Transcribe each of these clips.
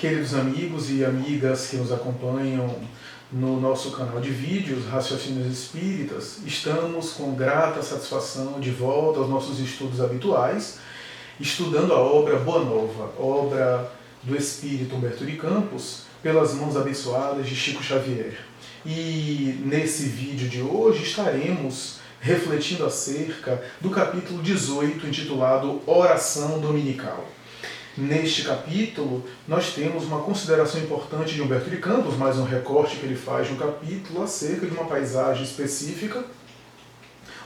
Queridos amigos e amigas que nos acompanham no nosso canal de vídeos Raciocínios Espíritas, estamos com grata satisfação de volta aos nossos estudos habituais, estudando a obra Boa Nova, obra do Espírito Humberto de Campos, pelas mãos abençoadas de Chico Xavier. E nesse vídeo de hoje estaremos refletindo acerca do capítulo 18, intitulado Oração Dominical. Neste capítulo, nós temos uma consideração importante de Humberto de Campos, mais um recorte que ele faz no capítulo acerca de uma paisagem específica,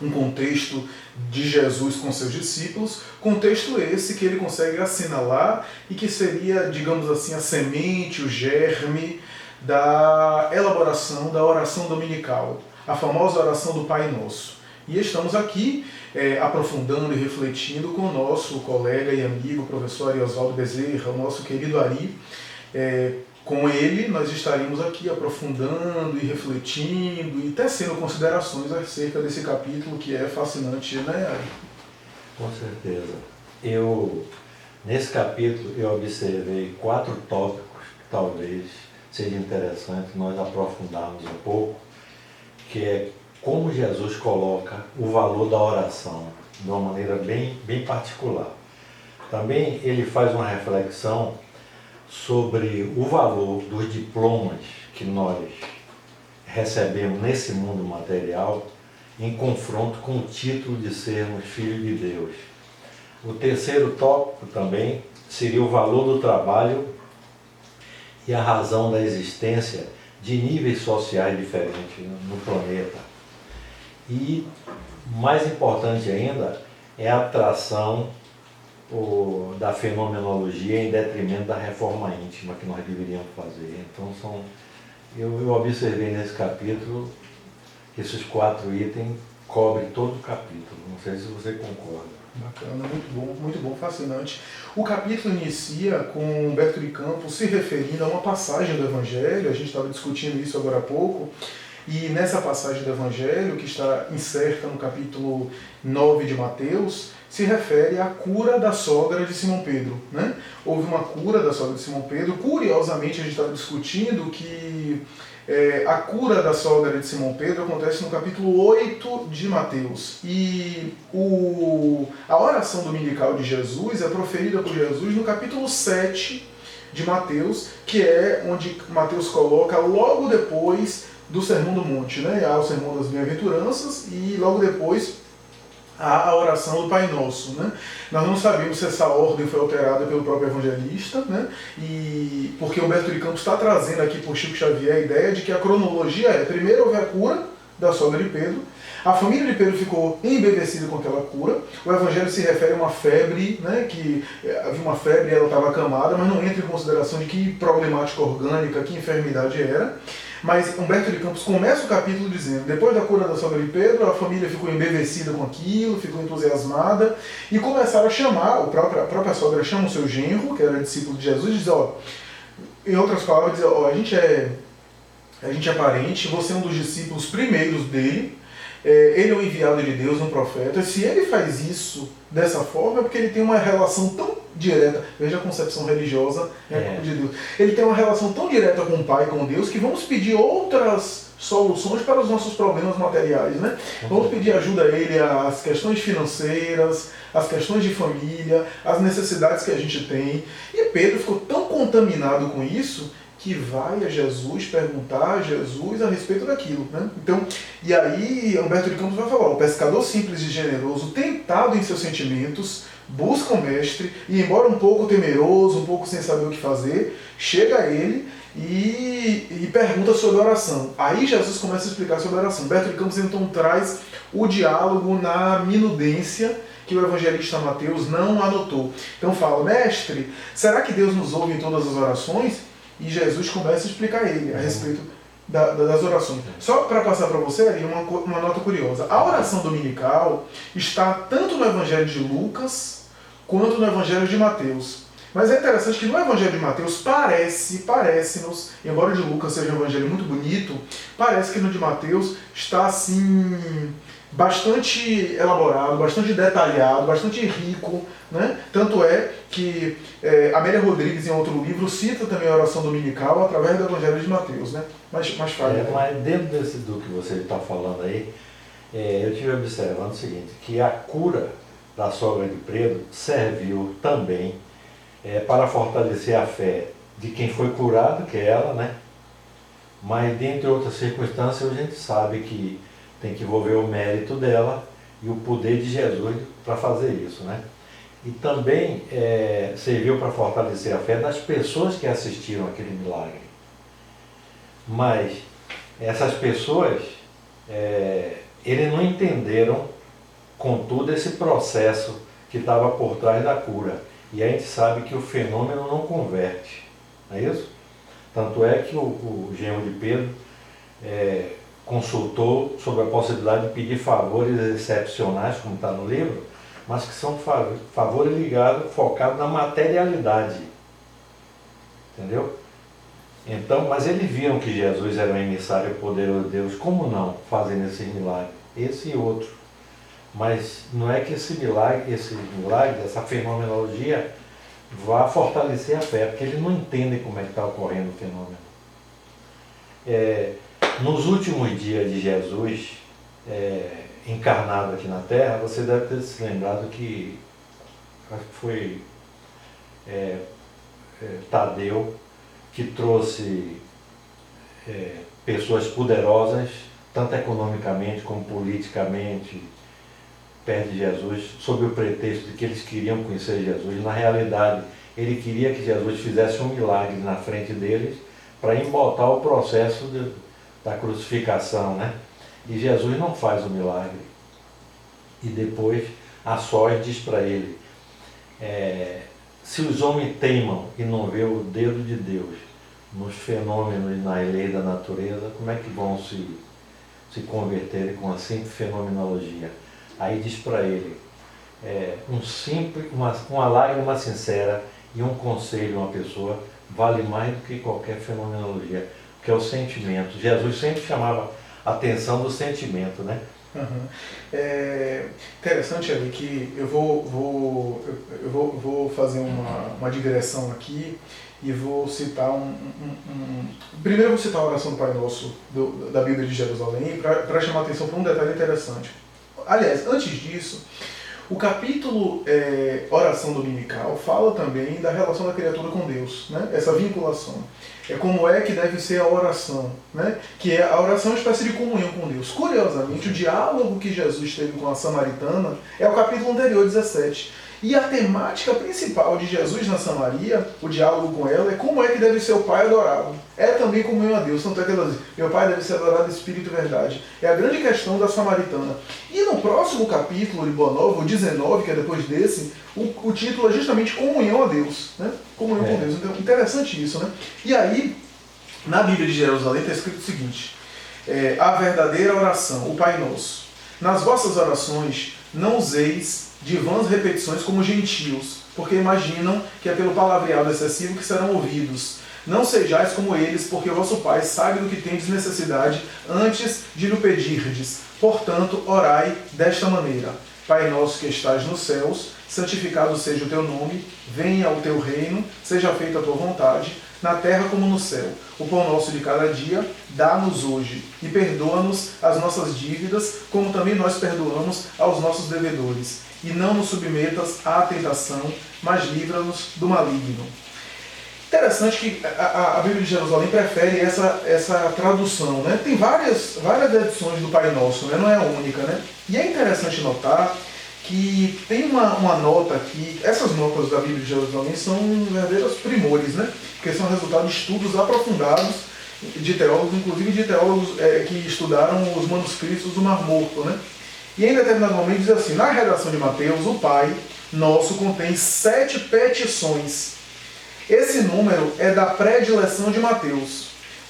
um contexto de Jesus com seus discípulos, contexto esse que ele consegue assinalar e que seria, digamos assim, a semente, o germe da elaboração da oração dominical, a famosa oração do Pai Nosso. E estamos aqui aprofundando e refletindo com o nosso colega e amigo, professor Oswaldo Bezerra, o nosso querido Ari. Com ele, nós estaremos aqui aprofundando e refletindo e tecendo considerações acerca desse capítulo que é fascinante, né, Ari? Com certeza. Nesse capítulo, eu observei 4 tópicos que talvez seja interessante nós aprofundarmos um pouco, que é como Jesus coloca o valor da oração de uma maneira bem particular. Também ele faz uma reflexão sobre o valor dos diplomas que nós recebemos nesse mundo material em confronto com o título de sermos filhos de Deus. O terceiro tópico também seria o valor do trabalho e a razão da existência de níveis sociais diferentes no planeta. E, mais importante ainda, é a atração da fenomenologia em detrimento da reforma íntima que nós deveríamos fazer. Então, eu observei nesse capítulo que esses 4 itens cobrem todo o capítulo. Não sei se você concorda. Bacana, muito bom, fascinante. O capítulo inicia com Humberto de Campos se referindo a uma passagem do Evangelho, a gente estava discutindo isso agora há pouco, e nessa passagem do Evangelho, que está inserta no capítulo 9 de Mateus, se refere à cura da sogra de Simão Pedro, né? Houve uma cura da sogra de Simão Pedro. Curiosamente, a gente estava discutindo que a cura da sogra de Simão Pedro acontece no capítulo 8 de Mateus. E a oração dominical de Jesus é proferida por Jesus no capítulo 7 de Mateus, que é onde Mateus coloca logo depois do Sermão do Monte, né? Há o Sermão das Bem-aventuranças e logo depois há a oração do Pai Nosso, né? Nós não sabemos se essa ordem foi alterada pelo próprio evangelista, né? E porque Humberto de Campos está trazendo aqui por Chico Xavier a ideia de que a cronologia primeiro houve a cura da sogra de Pedro, a família de Pedro ficou embevecida com aquela cura, o Evangelho se refere a uma febre, né, que havia uma febre e ela estava acamada, mas não entra em consideração de que problemática orgânica, que enfermidade era. Mas Humberto de Campos começa o capítulo dizendo: depois da cura da sogra de Pedro, a família ficou embevecida com aquilo, ficou entusiasmada, e começaram a chamar, a própria sogra chama o seu genro, que era discípulo de Jesus, e diz, em outras palavras, diz, a gente é parente, você é um dos discípulos primeiros dele, ele é um enviado de Deus, um profeta. Se ele faz isso dessa forma, é porque ele tem uma relação tão direta, veja a concepção religiosa de Deus, ele tem uma relação tão direta com o Pai, com Deus, que vamos pedir outras soluções para os nossos problemas materiais, né? Vamos pedir ajuda a ele às questões financeiras, às questões de família, às necessidades que a gente tem. E Pedro ficou tão contaminado com isso que vai a Jesus perguntar a Jesus a respeito daquilo, né? Então, e aí Humberto de Campos vai falar: o pescador simples e generoso, tentado em seus sentimentos, busca o mestre e, embora um pouco temeroso, um pouco sem saber o que fazer, chega a ele e pergunta sobre a oração. Aí Jesus começa a explicar sobre a oração. Humberto de Campos então traz o diálogo na minudência que o evangelista Mateus não anotou. Então fala: mestre, será que Deus nos ouve em todas as orações? E Jesus começa a explicar a ele a respeito das orações. Só para passar para você ali uma nota curiosa. A oração dominical está tanto no Evangelho de Lucas quanto no Evangelho de Mateus. Mas é interessante que no Evangelho de Mateus parece-nos, embora o de Lucas seja um evangelho muito bonito, parece que no de Mateus está assim bastante elaborado, bastante detalhado, bastante rico, né? Tanto é que Amélia Rodrigues, em outro livro, cita também a oração dominical através do Evangelho de Mateus, né? Mas fala. Mas dentro do que você está falando aí, eu estive observando o seguinte, que a cura da sogra de Pedro serviu também para fortalecer a fé de quem foi curado, que é ela, né? Mas, dentre outras circunstâncias, a gente sabe que tem que envolver o mérito dela e o poder de Jesus para fazer isso, né? E também serviu para fortalecer a fé das pessoas que assistiram aquele milagre. Mas essas pessoas, eles não entenderam, contudo, esse processo que estava por trás da cura. E a gente sabe que o fenômeno não converte, não é isso? Tanto é que o genro de Pedro consultou sobre a possibilidade de pedir favores excepcionais, como está no livro, mas que são favores ligados, focados na materialidade. Entendeu? Então, mas eles viram que Jesus era um emissário poderoso de Deus. Como não fazendo esse milagre? Esse e outro. Mas não é que esse milagre, essa fenomenologia, vá fortalecer a fé, porque eles não entendem como é que está ocorrendo o fenômeno. Nos últimos dias de Jesus, encarnado aqui na Terra, você deve ter se lembrado que, acho que foi Tadeu, que trouxe pessoas poderosas, tanto economicamente como politicamente, perto de Jesus, sob o pretexto de que eles queriam conhecer Jesus. Na realidade, ele queria que Jesus fizesse um milagre na frente deles para embotar o processo da crucificação, né? E Jesus não faz o milagre. E depois, a sós diz para ele, se os homens teimam e não vê o dedo de Deus nos fenômenos e na lei da natureza, como é que vão se converter com a simples fenomenologia? Aí diz para ele, uma lágrima sincera e um conselho a uma pessoa vale mais do que qualquer fenomenologia, que é o sentimento. Jesus sempre chamava a atenção do sentimento, né? Uhum. Interessante ali que eu vou fazer uma digressão aqui e vou citar Primeiro eu vou citar a oração do Pai Nosso da Bíblia de Jerusalém para chamar a atenção para um detalhe interessante. Aliás, antes disso, o capítulo Oração Dominical fala também da relação da criatura com Deus, né? Essa vinculação. Como é que deve ser a oração, né? Que a oração é uma espécie de comunhão com Deus. Curiosamente, o diálogo que Jesus teve com a samaritana é o capítulo anterior, 17. E a temática principal de Jesus na Samaria, o diálogo com ela, é como é que deve ser o Pai adorado. É também comunhão a Deus. Tanto é que ela diz, meu Pai deve ser adorado em espírito e verdade. É a grande questão da samaritana. E no próximo capítulo de Boa Nova, o 19, que é depois desse, o título é justamente comunhão a Deus. Né? Comunhão com Deus. Então, interessante isso, né? E aí, na Bíblia de Jerusalém está escrito o seguinte, a verdadeira oração, o Pai Nosso. Nas vossas orações, não useis de vãs repetições como gentios, porque imaginam que é pelo palavreado excessivo que serão ouvidos. Não sejais como eles, porque o vosso Pai sabe do que tendes necessidade antes de lhe pedirdes. Portanto, orai desta maneira. Pai nosso que estás nos céus, santificado seja o teu nome, venha o teu reino, seja feita a tua vontade, na terra como no céu. O pão nosso de cada dia, dá-nos hoje, e perdoa-nos as nossas dívidas, como também nós perdoamos aos nossos devedores. E não nos submetas à tentação, mas livra-nos do maligno. Interessante que a Bíblia de Jerusalém prefere essa tradução, né? Tem várias edições do Pai Nosso, né? Não é a única, né? E é interessante notar que tem uma nota aqui, essas notas da Bíblia de Jerusalém são verdadeiros primores, né? Que são resultado de estudos aprofundados de teólogos, inclusive de teólogos que estudaram os manuscritos do Mar Morto, né? E em determinado momento diz assim, na redação de Mateus, o Pai Nosso contém 7 petições. Esse número é da predileção de Mateus.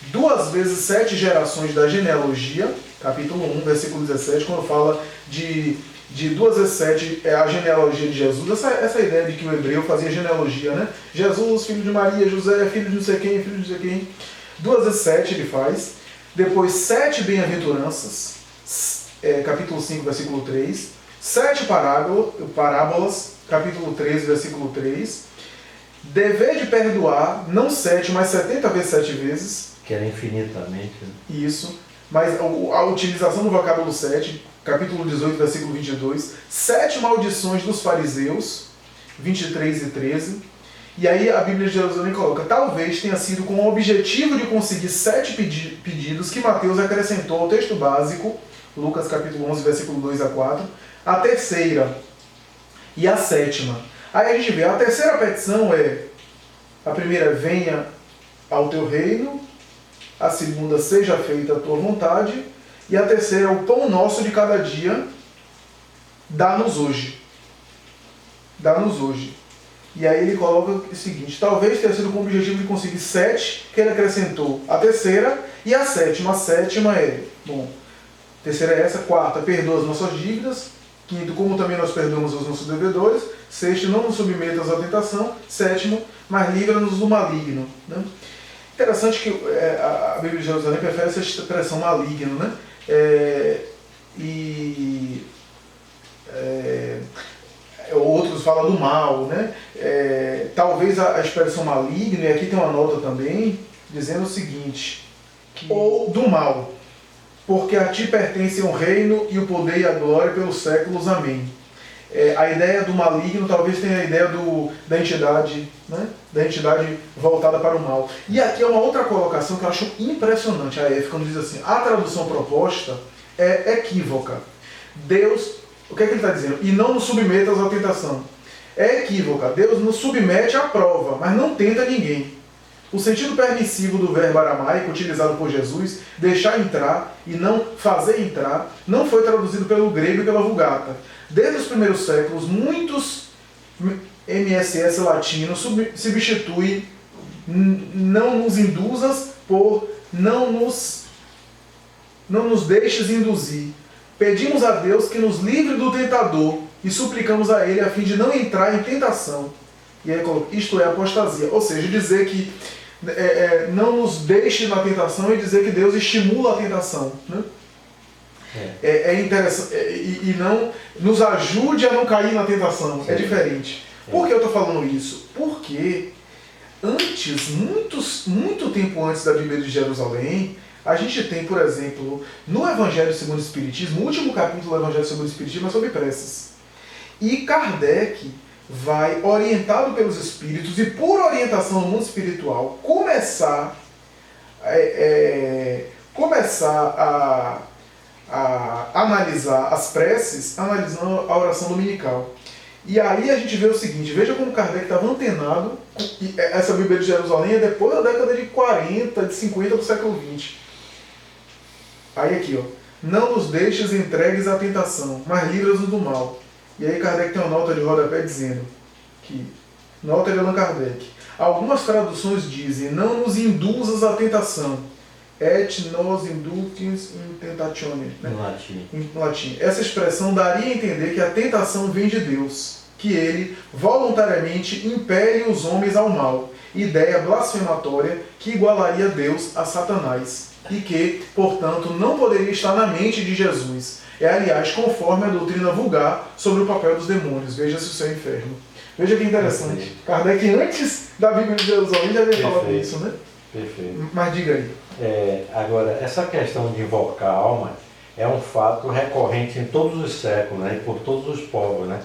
2 vezes 7 gerações da genealogia, capítulo 1, versículo 17, quando fala de 2 vezes 7 é a genealogia de Jesus. Essa ideia de que o hebreu fazia genealogia, né? Jesus, filho de Maria, José, filho de não sei quem, filho de não sei quem. 2 vezes 7 ele faz. Depois 7 bem-aventuranças. capítulo 5, versículo 3. 7 parábolas, capítulo 13, versículo 3. Dever de perdoar, não 7, mas 70 vezes 7 vezes. Que era infinitamente. Isso. Mas a utilização do vocábulo 7, capítulo 18, versículo 22. 7 maldições dos fariseus, 23 e 13. E aí a Bíblia de Jerusalém coloca: talvez tenha sido com o objetivo de conseguir 7 pedidos que Mateus acrescentou ao texto básico, Lucas capítulo 11, versículo 2 a 4, a terceira e a sétima. Aí a gente vê, a terceira petição a primeira, venha ao teu reino, a segunda, seja feita a tua vontade, e a terceira, o pão nosso de cada dia, dá-nos hoje. Dá-nos hoje. E aí ele coloca o seguinte: talvez tenha sido com o objetivo de conseguir 7, que ele acrescentou a terceira e a sétima. A sétima terceira é essa. Quarta, perdoa as nossas dívidas. Quinto, como também nós perdoamos aos nossos devedores. Sexto, não nos submetas à tentação. Sétimo, mas livra-nos do maligno. Né? Interessante que a Bíblia de Jerusalém prefere essa expressão maligno, né? Outros falam do mal, né? Talvez a expressão maligno, e aqui tem uma nota também, dizendo o seguinte: ou do mal, porque a ti pertencem o reino e o poder e a glória pelos séculos. Amém. A ideia do maligno talvez tenha a ideia da entidade, né? Da entidade voltada para o mal. E aqui é uma outra colocação que eu acho impressionante, a F, quando diz assim: a tradução proposta é equívoca. Deus, o que é que ele está dizendo? E não nos submetas à tentação. É equívoca. Deus nos submete à prova, mas não tenta ninguém. O sentido permissivo do verbo aramaico utilizado por Jesus, deixar entrar e não fazer entrar, não foi traduzido pelo grego e pela Vulgata. Desde os primeiros séculos, muitos MSS latinos substituem não nos induzas por não nos deixes induzir. Pedimos a Deus que nos livre do tentador e suplicamos a Ele a fim de não entrar em tentação. E aí coloca, isto é apostasia. Ou seja, dizer que não nos deixe na tentação e dizer que Deus estimula a tentação. Né? É interessante. E não nos ajude a não cair na tentação. É diferente. Por que eu estou falando isso? Porque antes, muito tempo antes da Bíblia de Jerusalém, a gente tem, por exemplo, no Evangelho segundo o Espiritismo, o último capítulo do Evangelho segundo o Espiritismo é sobre preces. E Kardec vai, orientado pelos Espíritos e por orientação no mundo espiritual, começar a analisar as preces, analisando a oração dominical. E aí a gente vê o seguinte, veja como Kardec estava antenado, e essa Bíblia de Jerusalém é depois da década de 40, de 50 do século XX. Aí aqui, não nos deixes entregues à tentação, mas livra-nos do mal. E aí Kardec tem uma nota de rodapé dizendo que, nota de Allan Kardec, algumas traduções dizem, não nos induzas à tentação, et nos inductis in tentatione, né? Em latim. Essa expressão daria a entender que a tentação vem de Deus, que ele voluntariamente impele os homens ao mal, ideia blasfematória que igualaria Deus a Satanás, e que, portanto, não poderia estar na mente de Jesus. Aliás, conforme a doutrina vulgar sobre o papel dos demônios. Veja-se o seu inferno. Veja que interessante. Perfeito. Kardec, antes da Bíblia de Jerusalém, já havia falado isso, né? Perfeito. Mas diga aí. Agora, essa questão de invocar a alma é um fato recorrente em todos os séculos, né? E por todos os povos, né?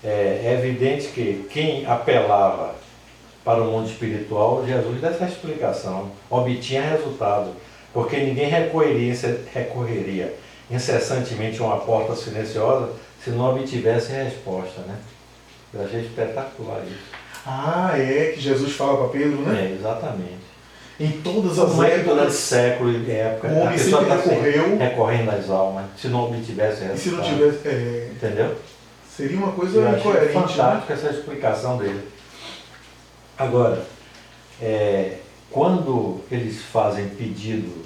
É evidente que quem apelava para o mundo espiritual, Jesus dessa explicação, obtinha resultado, porque ninguém recorreria incessantemente a uma porta silenciosa se não obtivesse resposta, né? Eu achei espetacular isso. Que Jesus fala para Pedro, né? Exatamente. Em todas as épocas, durante século e época, o homem sempre recorreu, recorrendo às almas, se não obtivesse resultado. E se não tivesse, entendeu? Seria uma coisa incoerente. Fantástica, né? Essa explicação dele. Agora, quando eles fazem pedido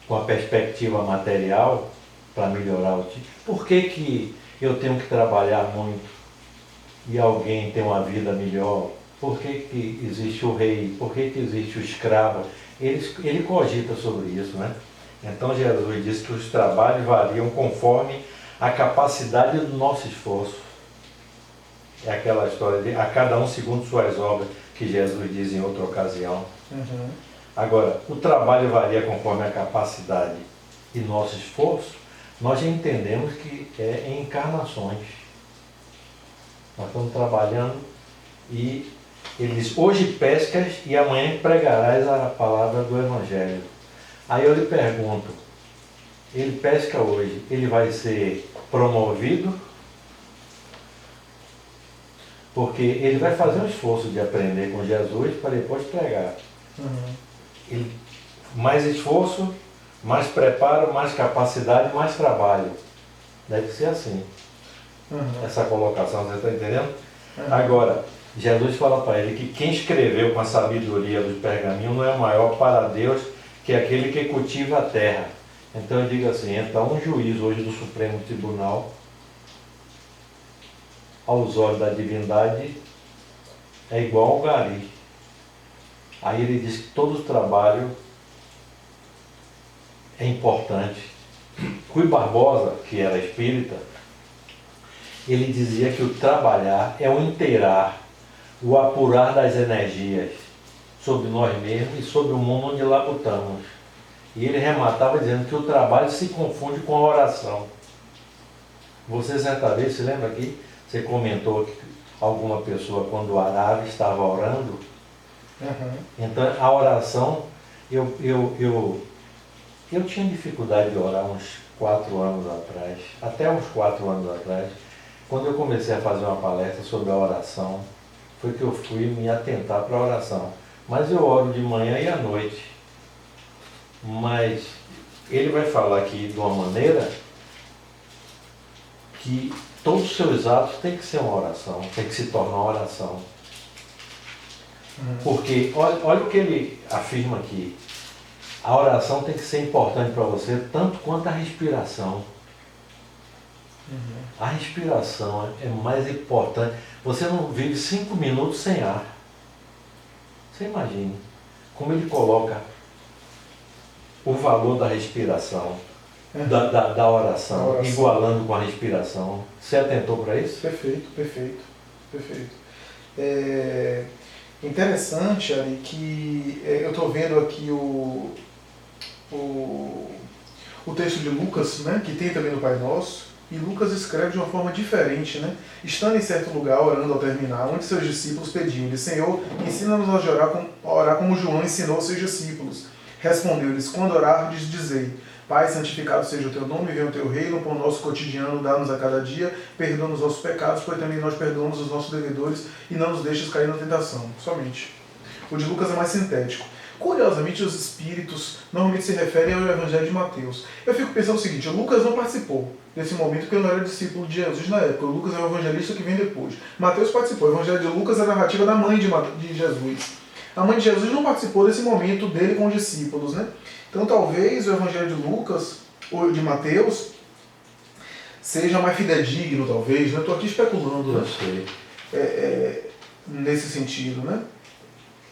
com a perspectiva material para melhorar o tipo, por que eu tenho que trabalhar muito e alguém tem uma vida melhor? Por que existe o rei? Por que existe o escravo? Ele cogita sobre isso, né? Então Jesus disse que os trabalhos variam conforme a capacidade do nosso esforço. É aquela história de a cada um segundo suas obras, que Jesus diz em outra ocasião. Uhum. Agora, o trabalho varia conforme a capacidade e nosso esforço, nós já entendemos que é em encarnações. Nós estamos trabalhando e ele diz, hoje pescas e amanhã pregarás a palavra do Evangelho. Aí eu lhe pergunto, ele pesca hoje, ele vai ser promovido? Porque ele vai fazer um esforço de aprender com Jesus para depois pregar. Uhum. Mais esforço, mais preparo, mais capacidade, mais trabalho. Deve ser assim. Uhum. Essa colocação, você está entendendo? Uhum. Agora, Jesus fala para ele que quem escreveu com a sabedoria dos pergaminhos não é maior para Deus que aquele que cultiva a terra. Então eu digo assim, então um juiz hoje do Supremo Tribunal, aos olhos da divindade, é igual ao gari. Aí ele diz que todo o trabalho é importante. Rui Barbosa, que era espírita, ele dizia que o trabalhar é o inteirar, o apurar das energias sobre nós mesmos e sobre o mundo onde labutamos. E ele rematava dizendo que o trabalho se confunde com a oração. Você certa vez, se lembra aqui, você comentou que alguma pessoa quando orava estava orando? Uhum. Então a oração, eu tinha dificuldade de orar uns 4 anos atrás, até uns 4 anos atrás, quando eu comecei a fazer uma palestra sobre a oração, foi que eu fui me atentar para a oração. Mas eu oro de manhã e à noite. Mas ele vai falar aqui de uma maneira que todos os seus atos têm que ser uma oração, tem que se tornar uma oração. Porque olha o que ele afirma aqui. A oração tem que ser importante para você tanto quanto a respiração. A respiração é mais importante. Você não vive 5 minutos sem ar. Você imagine como ele coloca o valor da respiração, da oração, igualando com a respiração. Você atentou para isso? Perfeito, perfeito, perfeito. É interessante, Ari, que eu estou vendo aqui o texto de Lucas, né, que tem também no Pai Nosso, e Lucas escreve de uma forma diferente, né? Estando em certo lugar, orando ao terminar, um de seus discípulos pediu-lhe, Senhor, ensina-nos a orar como João ensinou aos seus discípulos. Respondeu-lhes, quando orardes, dizei, Pai, santificado seja o teu nome, venha o teu reino, o pão nosso cotidiano, dá-nos a cada dia, perdoa os nossos pecados, pois também nós perdoamos os nossos devedores, e não nos deixes cair na tentação. Somente. O de Lucas é mais sintético. Curiosamente, os espíritos normalmente se referem ao Evangelho de Mateus. Eu fico pensando o seguinte, o Lucas não participou desse momento porque ele não era discípulo de Jesus na época. O Lucas é o evangelista que vem depois. Mateus participou. O Evangelho de Lucas é a narrativa da mãe de Jesus. A mãe de Jesus não participou desse momento dele com os discípulos, né? Então talvez o Evangelho de Lucas, ou de Mateus, seja mais fidedigno, talvez. Eu estou aqui especulando, né? Nesse sentido, né?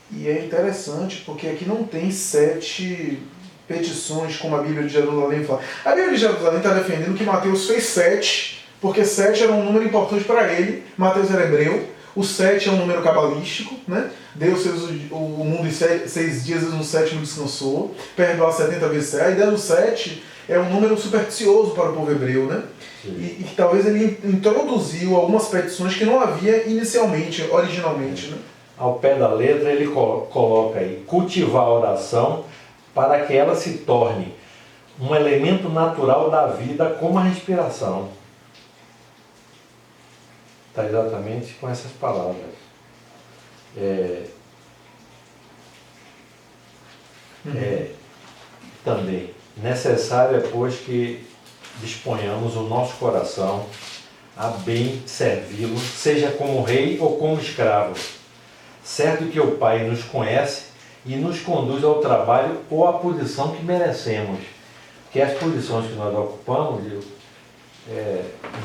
E é interessante porque aqui não tem 7 petições, como a Bíblia de Jerusalém fala. A Bíblia de Jerusalém está defendendo que Mateus fez 7, porque 7 era um número importante para ele. Mateus era hebreu, o 7 é um número cabalístico, né? Deus fez o mundo em 6 dias e no 7º descansou, perdoar 70 vezes 7. A ideia do 7 é um número supersticioso para o povo hebreu, né? E talvez ele introduziu algumas petições que não havia inicialmente, originalmente, né? Ao pé da letra ele coloca aí, cultivar a oração para que ela se torne um elemento natural da vida como a respiração. Está exatamente com essas palavras. Também, necessário é, pois, que disponhamos o nosso coração a bem servi-lo, seja como rei ou como escravo. Certo que o Pai nos conhece e nos conduz ao trabalho ou à posição que merecemos. Porque as posições que nós ocupamos,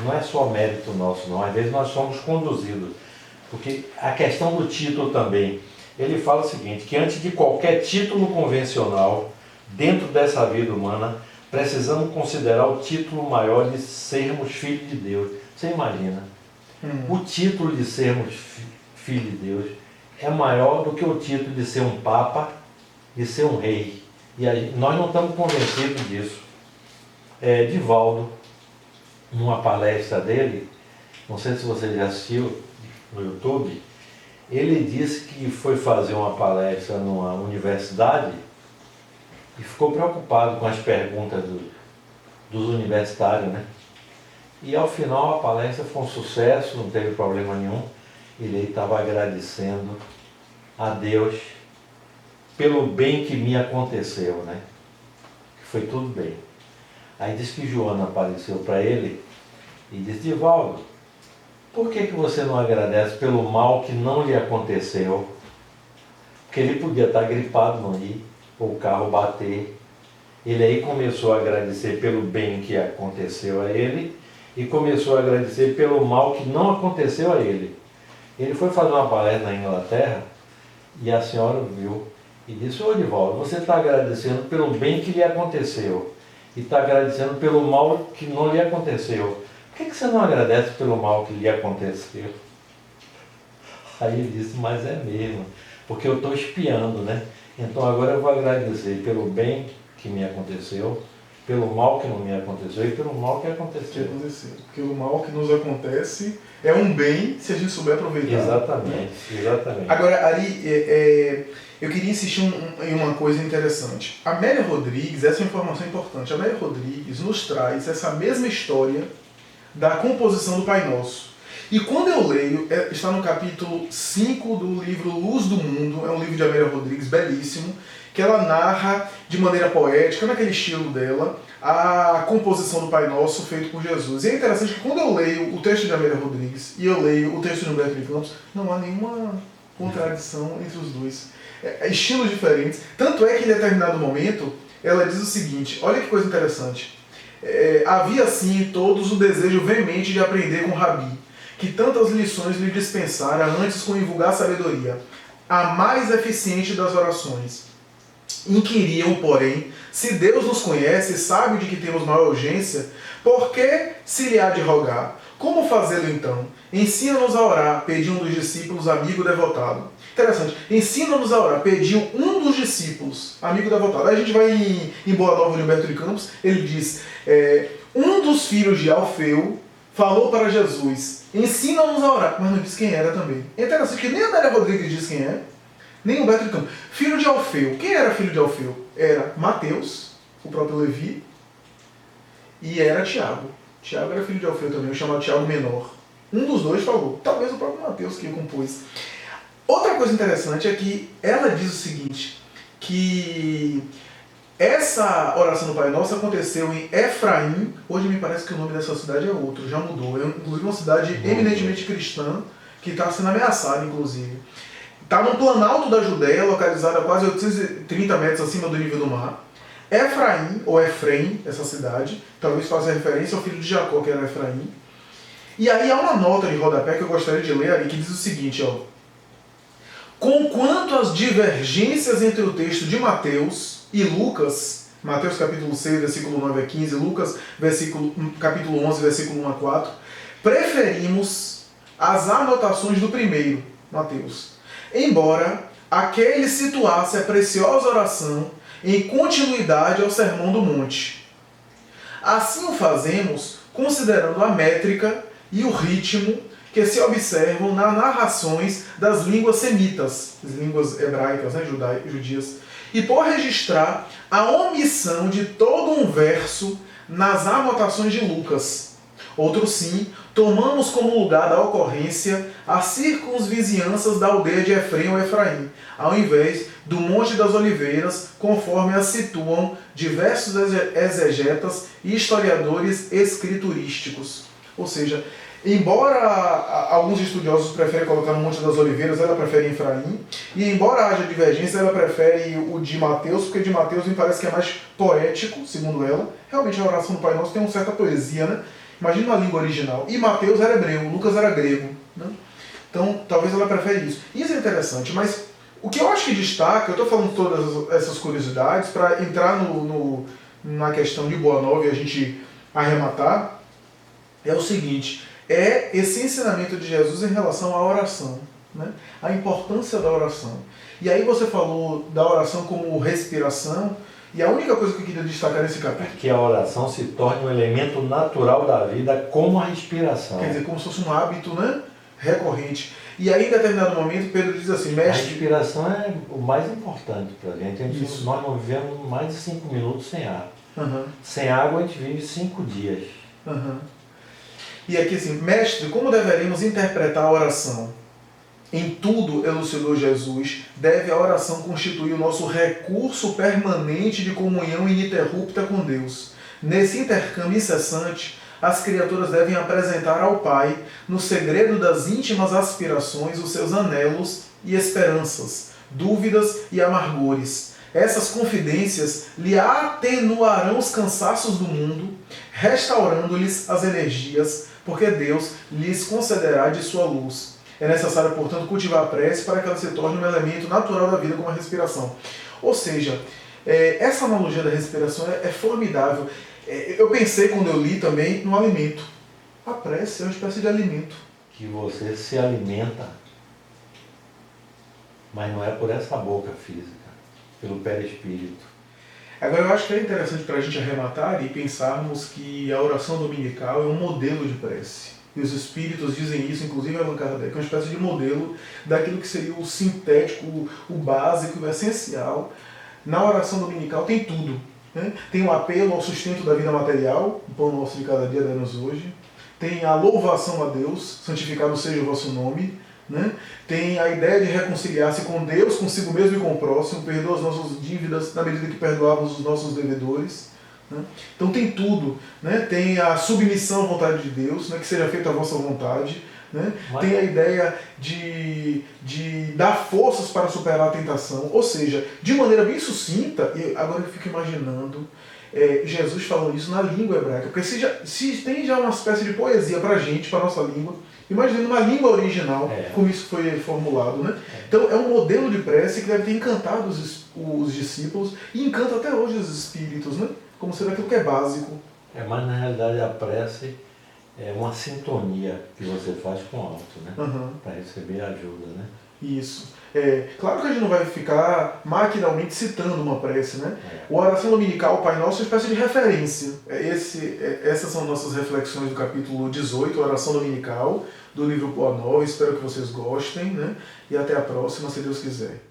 não é só mérito nosso, não. Às vezes nós somos conduzidos. Porque a questão do título também, ele fala o seguinte, que antes de qualquer título convencional, Dentro dessa vida humana, precisamos considerar o título maior de sermos filhos de Deus. Você imagina? O título de sermos filhos de Deus é maior do que o título de ser um papa, de ser um rei. E nós não estamos convencidos disso. Divaldo, numa palestra dele, não sei se você já assistiu no YouTube, ele disse que foi fazer uma palestra numa universidade e ficou preocupado com as perguntas dos universitários, né? E ao final a palestra foi um sucesso, não teve problema nenhum. Ele estava agradecendo a Deus pelo bem que me aconteceu, né? Que foi tudo bem. Aí diz que Joana apareceu para ele e disse: Divaldo, por que você não agradece pelo mal que não lhe aconteceu? Porque ele podia estar gripado, não ir, ou o carro bater. Ele aí começou a agradecer pelo bem que aconteceu a ele e começou a agradecer pelo mal que não aconteceu a ele. Ele foi fazer uma palestra na Inglaterra e a senhora viu e disse: ô Divaldo, você está agradecendo pelo bem que lhe aconteceu e está agradecendo pelo mal que não lhe aconteceu. Por que você não agradece pelo mal que lhe aconteceu? Aí ele disse: mas é mesmo, porque eu estou espiando, né? Então agora eu vou agradecer pelo bem que me aconteceu, pelo mal que não me aconteceu e pelo mal que aconteceu. Porque o mal que nos acontece é um bem se a gente souber aproveitar. Exatamente, exatamente. Agora, Ari, eu queria insistir em uma coisa interessante. A Amélia Rodrigues, essa é uma informação importante, a Amélia Rodrigues nos traz essa mesma história da composição do Pai Nosso. E quando eu leio, está no capítulo 5 do livro Luz do Mundo, é um livro de Amélia Rodrigues, belíssimo, que ela narra de maneira poética, naquele estilo dela, a composição do Pai Nosso feito por Jesus. E é interessante que quando eu leio o texto de Amélia Rodrigues e eu leio o texto de Humberto de Campos, não há nenhuma contradição entre os dois. Estilos diferentes. Tanto é que em determinado momento ela diz o seguinte, olha que coisa interessante. Havia assim em todos o desejo veemente de aprender com Rabi, que tantas lições lhe dispensara antes com invulgar sabedoria, a mais eficiente das orações. Inquiriam, porém, se Deus nos conhece e sabe de que temos maior urgência, por que se lhe há de rogar? Como fazê-lo então? Ensina-nos a orar, pediu um dos discípulos, amigo devotado. Interessante, ensina-nos a orar, pediu um dos discípulos, amigo devotado. Aí a gente vai em Boa Nova de Humberto de Campos, ele diz, um dos filhos de Alfeu falou para Jesus, ensina-nos a orar, mas não diz quem era também. É interessante que nem a Amélia Rodrigues diz quem é, nem Humberto de Campos. Filho de Alfeu. Quem era filho de Alfeu? Era Mateus, o próprio Levi, e era Tiago. Tiago era filho de Alfeu também, o chamado Tiago Menor. Um dos dois falou, talvez o próprio Mateus que o compôs. Outra coisa interessante é que ela diz o seguinte, que essa oração do Pai Nosso aconteceu em Efraim. Hoje me parece que o nome dessa cidade é outro, já mudou. É inclusive uma cidade eminentemente cristã, que está sendo ameaçada, inclusive. Está no planalto da Judéia, localizada a quase 830 metros acima do nível do mar. Efraim, ou Efrém, essa cidade, talvez faça referência ao filho de Jacó, que era Efraim. E aí há uma nota de rodapé que eu gostaria de ler ali, que diz o seguinte, ó. Conquanto as divergências entre o texto de Mateus e Lucas, Mateus capítulo 6, versículo 9 a 15, Lucas capítulo 11, versículo 1 a 4, preferimos as anotações do primeiro, Mateus, embora aquele situasse a preciosa oração em continuidade ao Sermão do Monte. Assim o fazemos considerando a métrica e o ritmo que se observam nas narrações das línguas semitas, as línguas hebraicas, né, judias, e por registrar a omissão de todo um verso nas anotações de Lucas. Outro sim, tomamos como lugar da ocorrência as circunvizinhanças da aldeia de Efrém ou Efraim, ao invés do Monte das Oliveiras, conforme as situam diversos exegetas e historiadores escriturísticos. Ou seja, embora alguns estudiosos preferem colocar no Monte das Oliveiras, ela prefere Efraim, e embora haja divergência, ela prefere o de Mateus, porque de Mateus me parece que é mais poético, segundo ela. Realmente a oração do Pai Nosso tem uma certa poesia, né? Imagina a língua original. E Mateus era hebreu, Lucas era grego, né? Então, talvez ela prefere isso. Isso é interessante, mas O que eu acho que destaca, eu estou falando todas essas curiosidades para entrar na questão de Boa Nova e a gente arrematar, é o seguinte, é esse ensinamento de Jesus em relação à oração, né? A importância da oração. E aí você falou da oração como respiração, e a única coisa que eu queria destacar nesse capítulo... Que a oração se torne um elemento natural da vida, como a respiração. Quer dizer, como se fosse um hábito, né, recorrente. E aí, em determinado momento, Pedro diz assim, mestre... A respiração é o mais importante para a gente. Nós não vivemos mais de 5 minutos sem ar. Uhum. Sem água, a gente vive 5 dias. Uhum. E aqui assim, mestre, como deveremos interpretar a oração? Em tudo, elucidou Jesus, deve a oração constituir o nosso recurso permanente de comunhão ininterrupta com Deus. Nesse intercâmbio incessante, as criaturas devem apresentar ao Pai, no segredo das íntimas aspirações, os seus anelos e esperanças, dúvidas e amargores. Essas confidências lhe atenuarão os cansaços do mundo, restaurando-lhes as energias, porque Deus lhes concederá de sua luz. É necessário, portanto, cultivar a prece para que ela se torne um elemento natural da vida, como a respiração. Ou seja, essa analogia da respiração é formidável. Eu pensei, quando eu li também, no alimento. A prece é uma espécie de alimento. Que você se alimenta, mas não é por essa boca física, pelo perispírito. Agora, eu acho que é interessante para a gente arrematar e pensarmos que a oração dominical é um modelo de prece. E os espíritos dizem isso, inclusive Allan Kardec, é uma espécie de modelo daquilo que seria o sintético, o básico, o essencial. Na oração dominical tem tudo, né? Tem o apelo ao sustento da vida material, o pão nosso de cada dia dá-nos hoje. Tem a louvação a Deus, santificado seja o vosso nome. Né? Tem a ideia de reconciliar-se com Deus, consigo mesmo e com o próximo, perdoa as nossas dívidas na medida que perdoamos os nossos devedores. Né? Então tem tudo, né? Tem a submissão à vontade de Deus, né? Que seja feita a vossa vontade. Né? Tem a ideia de dar forças para superar a tentação, ou seja, de maneira bem sucinta, e agora eu fico imaginando Jesus falando isso na língua hebraica, porque se tem já uma espécie de poesia para a gente, para a nossa língua, imaginando uma língua original, como isso foi formulado. Né? Então é um modelo de prece que deve ter encantado os discípulos e encanta até hoje os espíritos, né? Como sendo aquilo que é básico. Mas na realidade a prece é uma sintonia que você faz com o alto, né? Uhum. Para receber ajuda, né? Isso. Claro que a gente não vai ficar maquinalmente citando uma prece, né? O oração dominical, o Pai Nosso, é uma espécie de referência. Essas são nossas reflexões do capítulo 18, oração dominical, do livro Boa Nova. Espero que vocês gostem, né? E até a próxima, se Deus quiser.